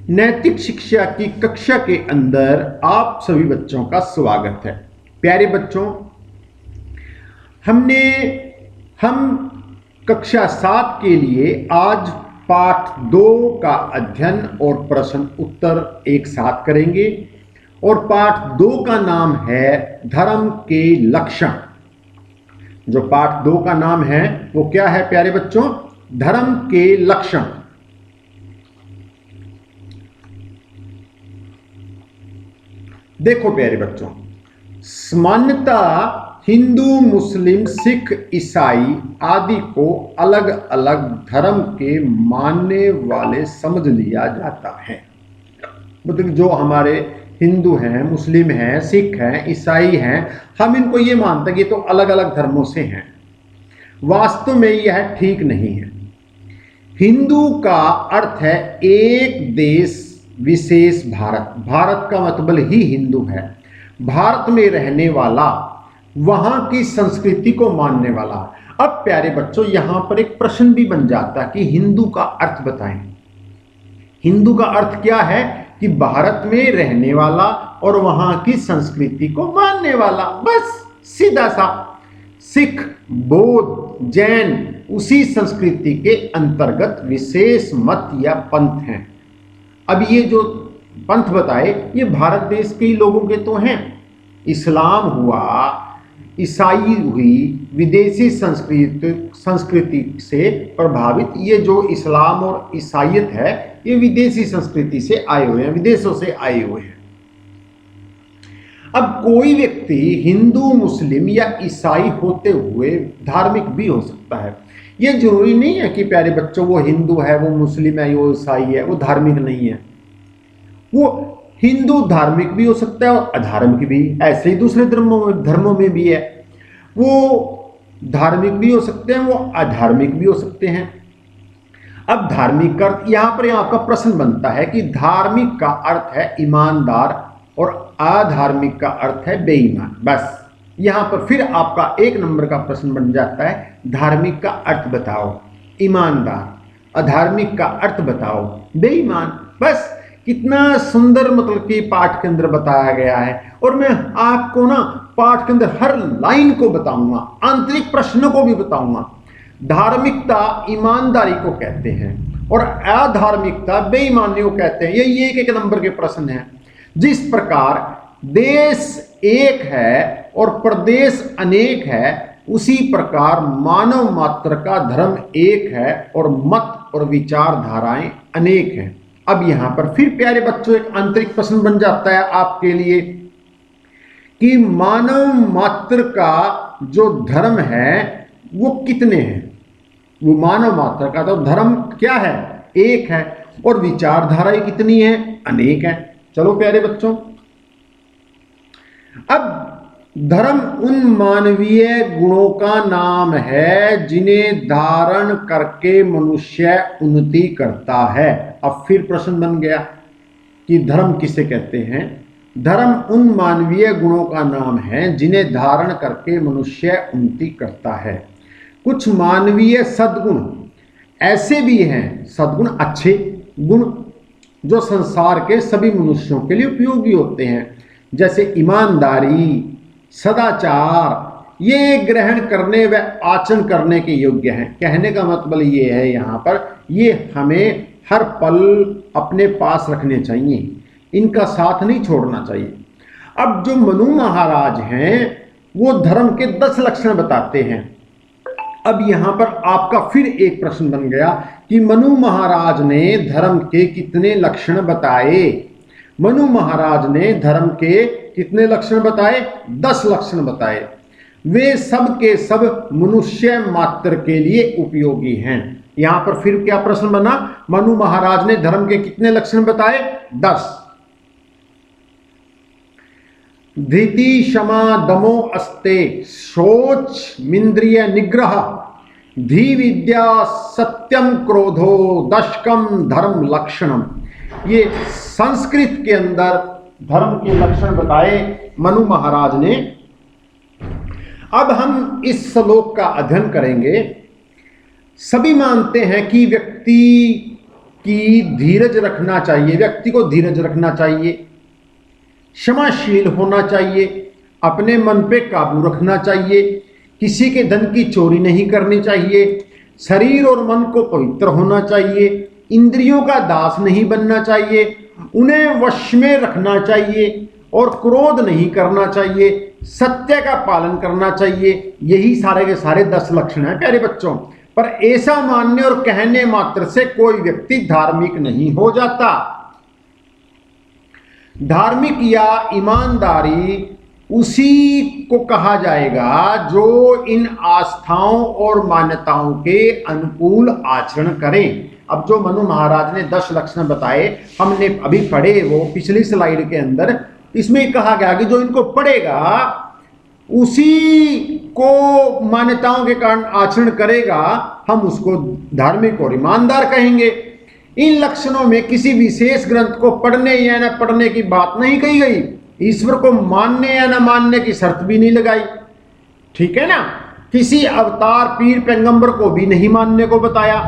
नैतिक शिक्षा की कक्षा के अंदर आप सभी बच्चों का स्वागत है। प्यारे बच्चों, हम कक्षा 7 के लिए आज पाठ 2 का अध्ययन और प्रश्न उत्तर एक साथ करेंगे और पाठ 2 का नाम है धर्म के लक्षण। जो पाठ 2 का नाम है वो क्या है प्यारे बच्चों? धर्म के लक्षण। देखो प्यारे बच्चों, सामान्यतः हिंदू, मुस्लिम, सिख, ईसाई आदि को अलग अलग धर्म के मानने वाले समझ लिया जाता है। मतलब जो हमारे हिंदू हैं, मुस्लिम हैं, सिख हैं, ईसाई हैं, हम इनको ये मानते हैं कि तो अलग अलग धर्मों से हैं। वास्तव में यह ठीक नहीं है। हिंदू का अर्थ है एक देश विशेष भारत। भारत का मतलब ही हिंदू है। भारत में रहने वाला, वहां की संस्कृति को मानने वाला। अब प्यारे बच्चों, यहां पर एक प्रश्न भी बन जाता है कि हिंदू का अर्थ बताएं। हिंदू का अर्थ क्या है? कि भारत में रहने वाला और वहां की संस्कृति को मानने वाला, बस सीधा सा। सिख, बौद्ध, जैन उसी संस्कृति के अंतर्गत विशेष मत या पंथ हैं। अब ये जो पंथ बताए ये भारत देश के ही लोगों के तो हैं। इस्लाम हुआ, ईसाई हुई, विदेशी संस्कृति से प्रभावित। ये जो इस्लाम और ईसाईयत है ये विदेशी संस्कृति से आए हुए हैं, विदेशों से आए हुए हैं। अब कोई व्यक्ति हिंदू, मुस्लिम या ईसाई होते हुए धार्मिक भी हो सकता है। ये जरूरी नहीं है कि प्यारे बच्चों वो हिंदू है, वो मुस्लिम है, वो ईसाई है, वो धार्मिक नहीं है। वो हिंदू धार्मिक भी हो सकता है और अधार्मिक भी। ऐसे ही दूसरे धर्मों में भी है। वो धार्मिक भी हो सकते हैं, वो अधार्मिक भी हो सकते हैं। अब धार्मिक का अर्थ यहां पर आपका प्रश्न बनता है कि धार्मिक का अर्थ है ईमानदार और अधार्मिक का अर्थ है बेईमान। बस यहां पर फिर आपका 1 नंबर का प्रश्न बन जाता है, धार्मिक का अर्थ बताओ ईमानदार, अधार्मिक का अर्थ बताओ बेईमान। बस कितना सुंदर मतलब कि पाठ के अंदर बताया गया है। और मैं आपको ना पाठ के अंदर हर लाइन को बताऊंगा, आंतरिक प्रश्नों को भी बताऊंगा। धार्मिकता ईमानदारी को कहते हैं और अधार्मिकता बेईमानी को कहते हैं। ये एक नंबर के प्रश्न हैं। जिस प्रकार देश एक है और प्रदेश अनेक है, उसी प्रकार मानव मात्र का धर्म एक है और मत और विचारधाराएं अनेक हैं। अब यहां पर फिर प्यारे बच्चों एक आंतरिक प्रश्न बन जाता है आपके लिए कि मानव मात्र का जो धर्म है वो कितने हैं? वो मानव मात्र का तो धर्म क्या है? एक है। और विचारधाराएं कितनी है? अनेक है। चलो प्यारे बच्चों, अब धर्म उन मानवीय गुणों का नाम है जिन्हें धारण करके मनुष्य उन्नति करता है। अब फिर प्रश्न बन गया कि धर्म किसे कहते हैं? धर्म उन मानवीय गुणों का नाम है जिन्हें धारण करके मनुष्य उन्नति करता है। कुछ मानवीय सद्गुण ऐसे भी हैं, सद्गुण अच्छे गुण जो संसार के सभी मनुष्यों के लिए उपयोगी होते हैं, जैसे ईमानदारी, सदाचार। ये ग्रहण करने व आचरण करने के योग्य हैं। कहने का मतलब ये है यहाँ पर, ये हमें हर पल अपने पास रखने चाहिए, इनका साथ नहीं छोड़ना चाहिए। अब जो मनु महाराज हैं वो धर्म के 10 लक्षण बताते हैं। अब यहां पर आपका फिर एक प्रश्न बन गया कि मनु महाराज ने धर्म के कितने लक्षण बताए? मनु महाराज ने धर्म के कितने लक्षण बताए? 10 लक्षण बताए। वे सब के सब मनुष्य मात्र के लिए उपयोगी हैं। यहां पर फिर क्या प्रश्न बना? मनु महाराज ने धर्म के कितने लक्षण बताए? 10। धृति, क्षमा, दमो अस्ते, शोच, मिंद्रिय निग्रह, धी विद्या, सत्यम, क्रोधो, दशकम, धर्म लक्षणम। ये संस्कृत के अंदर धर्म के लक्षण बताए मनु महाराज ने। अब हम इस श्लोक का अध्ययन करेंगे। सभी मानते हैं कि व्यक्ति कि धीरज रखना चाहिए, व्यक्ति को धीरज रखना चाहिए, क्षमाशील होना चाहिए, अपने मन पे काबू रखना चाहिए, किसी के धन की चोरी नहीं करनी चाहिए, शरीर और मन को पवित्र होना चाहिए, इंद्रियों का दास नहीं बनना चाहिए, उन्हें वश में रखना चाहिए और क्रोध नहीं करना चाहिए, सत्य का पालन करना चाहिए। यही सारे के सारे 10 लक्षण हैं प्यारे बच्चों। पर ऐसा मानने और कहने मात्र से कोई व्यक्ति धार्मिक नहीं हो जाता। धार्मिक या ईमानदारी उसी को कहा जाएगा जो इन आस्थाओं और मान्यताओं के अनुकूल आचरण करें। अब जो मनु महाराज ने 10 लक्षण बताए, हमने अभी पढ़े वो पिछली स्लाइड के अंदर, इसमें कहा गया कि जो इनको पढ़ेगा उसी को मान्यताओं के कारण आचरण करेगा, हम उसको धार्मिक और ईमानदार कहेंगे। इन लक्षणों में किसी विशेष ग्रंथ को पढ़ने या न पढ़ने की बात नहीं कही गई, ईश्वर को मानने या न मानने की शर्त भी नहीं लगाई, ठीक है ना। किसी अवतार, पीर, पैगंबर को भी नहीं मानने को बताया।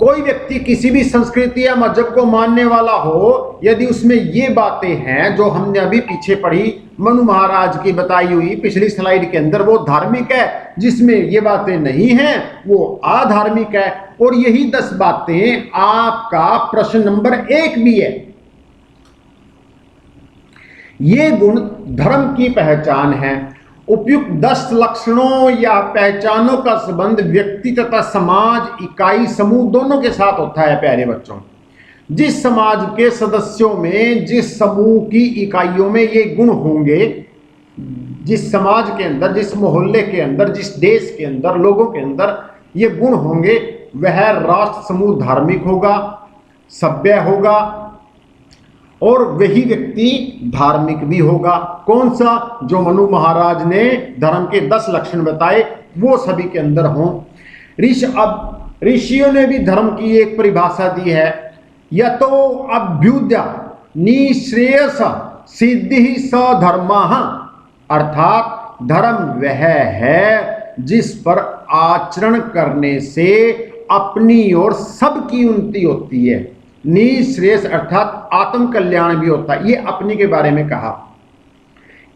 कोई व्यक्ति किसी भी संस्कृति या मजहब को मानने वाला हो, यदि उसमें ये बातें हैं जो हमने अभी पीछे पढ़ी मनु महाराज की बताई हुई पिछली स्लाइड के अंदर, वो धार्मिक है। जिसमें ये बातें नहीं हैं वो अधार्मिक है। और यही 10 बातें आपका प्रश्न नंबर 1 भी है। ये गुण धर्म की पहचान है। उपयुक्त 10 लक्षणों या पहचानों का संबंध व्यक्ति तथा समाज, इकाई, समूह दोनों के साथ होता है प्यारे बच्चों। जिस समाज के सदस्यों में, जिस समूह की इकाइयों में ये गुण होंगे, जिस समाज के अंदर, जिस मोहल्ले के अंदर, जिस देश के अंदर, लोगों के अंदर ये गुण होंगे, वह राष्ट्र समूह धार्मिक होगा, सभ्य होगा और वही व्यक्ति धार्मिक भी होगा। कौन सा? जो मनु महाराज ने धर्म के 10 लक्षण बताए वो सभी के अंदर हों। अब ऋषियों ने भी धर्म की एक परिभाषा दी है, यतो अभ्युदय निःश्रेयस सिद्धि स धर्मः, अर्थात धर्म वह है जिस पर आचरण करने से अपनी और सबकी उन्नति होती है। निःश्रेयस अर्थात आत्म कल्याण भी होता है। ये अपनी के बारे में कहा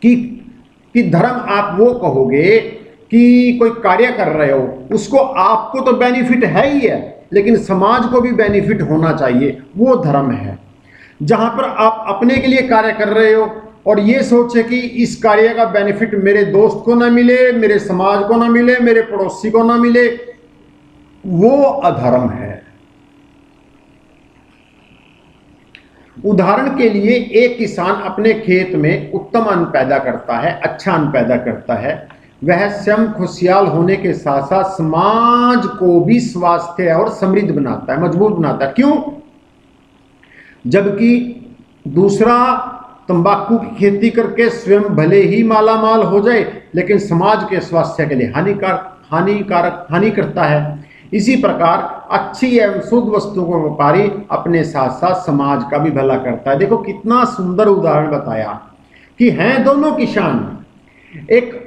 कि धर्म आप वो कहोगे कि कोई कार्य कर रहे हो, उसको आपको तो बेनिफिट है ही है, लेकिन समाज को भी बेनिफिट होना चाहिए, वो धर्म है। जहां पर आप अपने के लिए कार्य कर रहे हो और ये सोचे कि इस कार्य का बेनिफिट मेरे दोस्त को ना मिले, मेरे समाज को ना मिले, मेरे पड़ोसी को ना मिले, वो अधर्म है। उदाहरण के लिए एक किसान अपने खेत में उत्तम अन्न पैदा करता है, अच्छा अन्न पैदा करता है, वह स्वयं खुशहाल होने के साथ साथ समाज को भी स्वास्थ्य और समृद्ध बनाता है, मजबूत बनाता है। क्यों? जबकि दूसरा तंबाकू की खेती करके स्वयं भले ही मालामाल हो जाए, लेकिन समाज के स्वास्थ्य के लिए हानि करता है। इसी प्रकार अच्छी एवं शुद्ध वस्तुओं को व्यापारी अपने साथ साथ समाज का भी भला करता है। देखो कितना सुंदर उदाहरण बताया कि हैं दोनों किसान, एक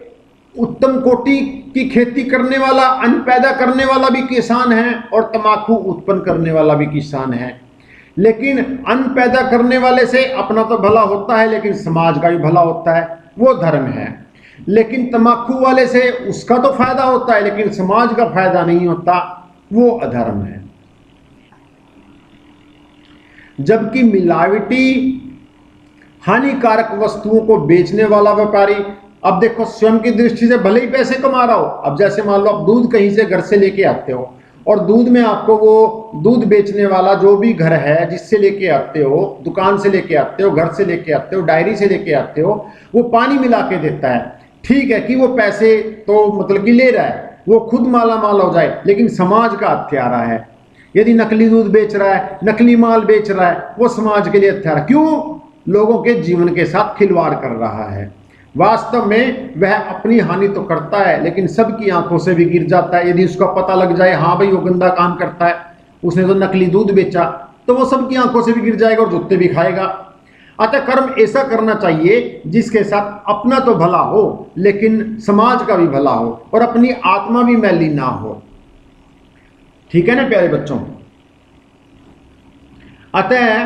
उत्तम कोटि की खेती करने वाला, अन्न पैदा करने वाला भी किसान है और तंबाकू उत्पन्न करने वाला भी किसान है। लेकिन अन्न पैदा करने वाले से अपना तो भला होता है, लेकिन समाज का भी भला होता है, वो धर्म है। लेकिन तंबाकू वाले से उसका तो फायदा होता है, लेकिन समाज का फायदा नहीं होता, वो अधर्म है। जबकि मिलावटी हानिकारक वस्तुओं को बेचने वाला व्यापारी, अब देखो स्वयं की दृष्टि से भले ही पैसे कमा रहा हो, अब जैसे मान लो आप दूध कहीं से घर से लेके आते हो और दूध में आपको वो दूध बेचने वाला जो भी घर है जिससे लेके आते हो, दुकान से लेके आते हो, घर से लेके आते हो, डायरी से लेके आते हो, वो पानी मिला के देता है। ठीक है कि वो पैसे तो मतलब कि ले रहा है, वो खुद माला माल हो जाए, लेकिन समाज का हत्यारा है। यदि नकली दूध बेच रहा है, नकली माल बेच रहा है, वो समाज के लिए हत्यारा। क्यों? लोगों के जीवन के साथ खिलवाड़ कर रहा है। वास्तव में वह अपनी हानि तो करता है, लेकिन सबकी आंखों से भी गिर जाता है। यदि उसका पता लग जाए हाँ भाई वो गंदा काम करता है, उसने तो नकली दूध बेचा, तो वो सबकी आंखों से भी गिर जाएगा और जूते भी खाएगा। अतः कर्म ऐसा करना चाहिए जिसके साथ अपना तो भला हो, लेकिन समाज का भी भला हो और अपनी आत्मा भी मैली ना हो। ठीक है ना प्यारे बच्चों? अतः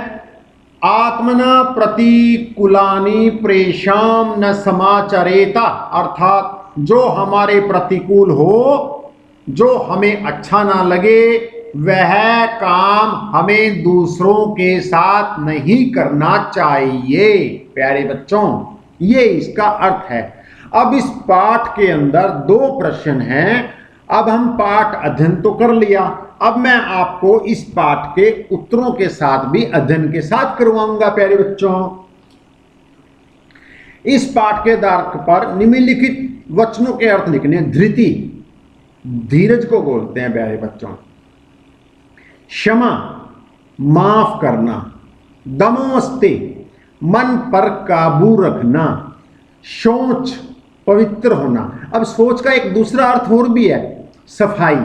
आत्मना प्रतिकूलानि प्रेषाम न समाचरेता, अर्थात जो हमारे प्रतिकूल हो, जो हमें अच्छा ना लगे, वह काम हमें दूसरों के साथ नहीं करना चाहिए। प्यारे बच्चों, ये इसका अर्थ है। अब इस पाठ के अंदर 2 प्रश्न हैं। अब हम पाठ अध्ययन तो कर लिया, अब मैं आपको इस पाठ के उत्तरों के साथ भी अध्ययन के साथ करवाऊंगा। प्यारे बच्चों, इस पाठ के आधार पर निम्नलिखित वचनों के अर्थ लिखने। धृति धीरज को बोलते हैं प्यारे बच्चों। क्षमा माफ करना। दमोस्ते मन पर काबू रखना। शौच पवित्र होना। अब सोच का एक दूसरा अर्थ और भी है, सफाई,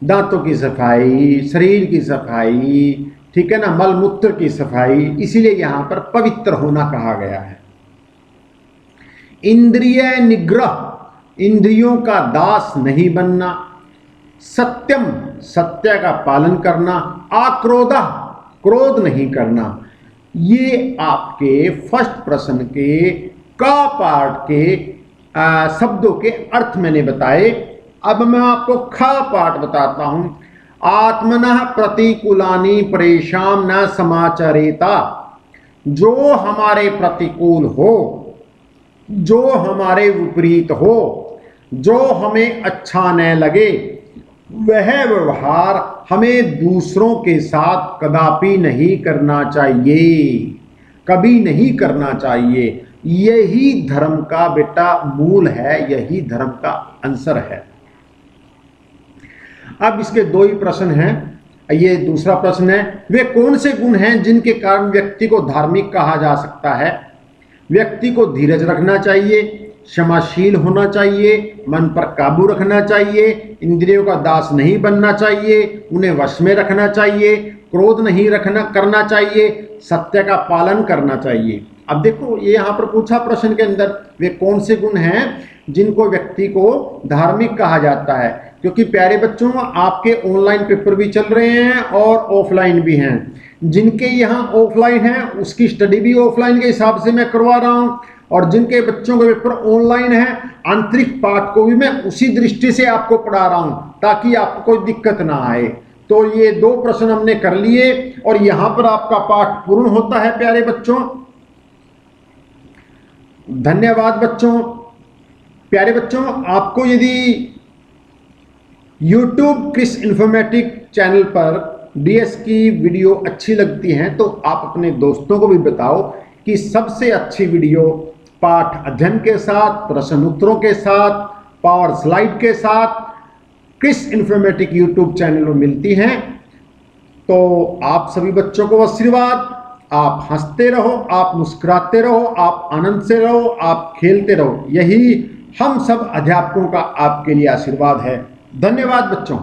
दांतों की सफाई, शरीर की सफाई, ठीक है ना, मलमूत्र की सफाई, इसीलिए यहां पर पवित्र होना कहा गया है। इंद्रिय निग्रह, इंद्रियों का दास नहीं बनना। सत्यम, सत्य का पालन करना। आक्रोधा, क्रोध नहीं करना। ये आपके फर्स्ट प्रश्न के का पार्ट के शब्दों के अर्थ मैंने बताए। अब मैं आपको खा पार्ट बताता हूं। आत्मनः प्रतिकूलानि प्रेषाम न समाचरेता, जो हमारे प्रतिकूल हो, जो हमारे विपरीत हो, जो हमें अच्छा न लगे, वह व्यवहार हमें दूसरों के साथ कदापि नहीं करना चाहिए, कभी नहीं करना चाहिए। यही धर्म का बेटा मूल है, यही धर्म का आंसर है। अब इसके 2 ही प्रश्न हैं। ये दूसरा प्रश्न है, वे कौन से गुण हैं जिनके कारण व्यक्ति को धार्मिक कहा जा सकता है? व्यक्ति को धीरज रखना चाहिए, क्षमाशील होना चाहिए, मन पर काबू रखना चाहिए, इंद्रियों का दास नहीं बनना चाहिए, उन्हें वश में रखना चाहिए, क्रोध नहीं करना चाहिए, सत्य का पालन करना चाहिए। अब देखो, ये यहाँ पर पूछा प्रश्न के अंदर, वे कौन से गुण हैं जिनको व्यक्ति को धार्मिक कहा जाता है। क्योंकि प्यारे बच्चों, आपके ऑनलाइन पेपर भी चल रहे हैं और ऑफलाइन भी हैं। जिनके यहाँ ऑफलाइन है उसकी स्टडी भी ऑफलाइन के हिसाब से मैं करवा रहा हूँ, और जिनके बच्चों के पेपर ऑनलाइन है, आंतरिक पाठ को भी मैं उसी दृष्टि से आपको पढ़ा रहा हूँ ताकि आपको कोई दिक्कत ना आए। तो ये 2 प्रश्न हमने कर लिए और यहाँ पर आपका पाठ पूर्ण होता है प्यारे बच्चों। धन्यवाद बच्चों। प्यारे बच्चों, आपको यदि YouTube क्रिस इन्फॉर्मेटिक चैनल पर DS की वीडियो अच्छी लगती हैं तो आप अपने दोस्तों को भी बताओ कि सबसे अच्छी वीडियो पाठ अध्ययन के साथ, प्रश्न उत्तरों के साथ, पावर स्लाइड के साथ क्रिस इन्फॉर्मेटिक YouTube चैनल में मिलती हैं। तो आप सभी बच्चों को आशीर्वाद। आप हंसते रहो, आप मुस्कुराते रहो, आप आनंद से रहो, आप खेलते रहो। यही हम सब अध्यापकों का आपके लिए आशीर्वाद है। धन्यवाद बच्चों।